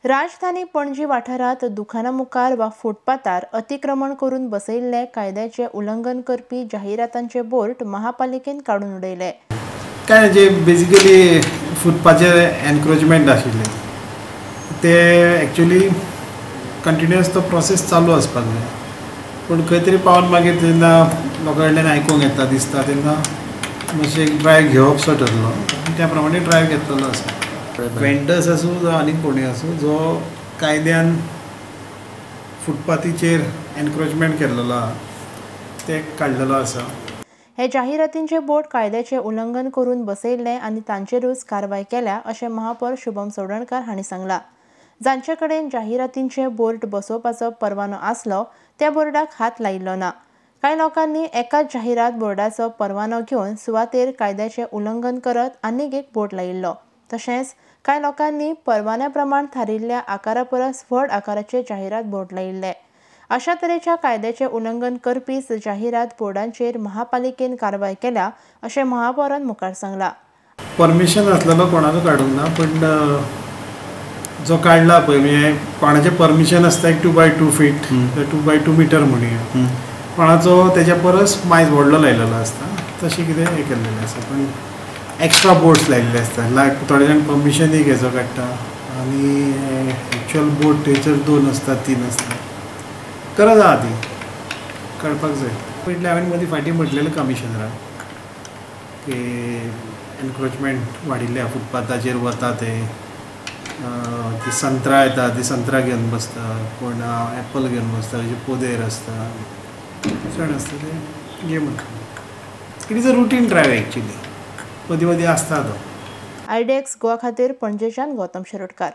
राजधानी पणजी वाठारात दुकाना मुखार वा फुटपाथार अतिक्रमण करून बसयल्ले कायद्याचे उल्लंघन करपी जाहिरातांचे बोर्ड महापालिकेन काढून उडयले। काय जे बेसिकली फुटपाथाचेर एनक्रोचमेंट आशिल्ले ते एक्चुअली कंटिन्युअस तो प्रोसेस चालू आसपाक जाय, पूण खंय तरी पावन मागीर जेन्ना लोकां कडल्यान आयकूंक येता दिसता तेन्ना मातशें एक ड्रायव्ह घेवपसो ठरलो आनी त्या प्रमाणे ड्रायव्ह घेतलेलो आसा। वेंडर्स आसूं जावं आनी कोणी आसूं जो कायद्यान फुटपाथीचेर एनक्रोचमेंट केल्लो आहा ते काडलेलो आसा। हे जाहिरातींचे बोर्ड कायद्याचे उल्लंघन करून बसयल्ले आनी तांचेरूच कारवाय केल्या अशें महापौर शुभम सवडणकर हांणी सांगलां। जांचे कडेन जाहिरातींचे बोर्ड बसोवपाचो परवानो आसलो त्या बोर्डाक हात लायिल्लो ना। कांय लोकांनी एकाच जाहिरात बोर्डाचो परवानो घेवन सुवातेर कायद्याचे उल्लंघन करत आनीक एक बोर्ड लायिल्लो। तशेंच कांय लोकांनी परवान्या प्रमाण थारिल्ल्या आकारा परस व्हड आकाराचे जाहिरात बोर्ड लायिल्ले। अशा तरेच्या कायद्याचे उल्लंघन करपी जाहिरात बोर्डांचेर महापालिकेन कारवाय केल्या अशें महापौरान मुखार सांगलां। परमिशन आसलेलो कोणाक काडूंक ना, पण जो काडला पळय म्हणजे कोणाचें परमिशन आसता एक 2x2 फीट 2x2 मिटर म्हणूया, कोणाचो तेच्या परस मायज व्हडलो लायलेलो आसता तशें कितें हें केल्लेलें आसा। पण एक्स्ट्रा बोर्ड्स लायिल्ले आसता, लायक थोडे जाण परमिशनूय घेवचो काडटा आनी एक्चुअल बोर्ड थंयसर 2 आसता 3 आसता। गरज आहा ती काडपाक जाय। पयलीं हांवें मदीं फाटीं म्हटलेलें कमिशनराक की एनक्रोचमेंट वाडिल्ल्या फुटपाथाचेर वता ते संत्रां येता ती संत्रां घेवन बसता, कोण एप्पल घेवन बसता, तेजे पोदेर आसता, चड आसता ते घे म्हणटा। It is a routine drive actually, मदीं मदीं आसता तो। IDX गोवा खातीर पणजेच्यान गौतम शिरोडकार।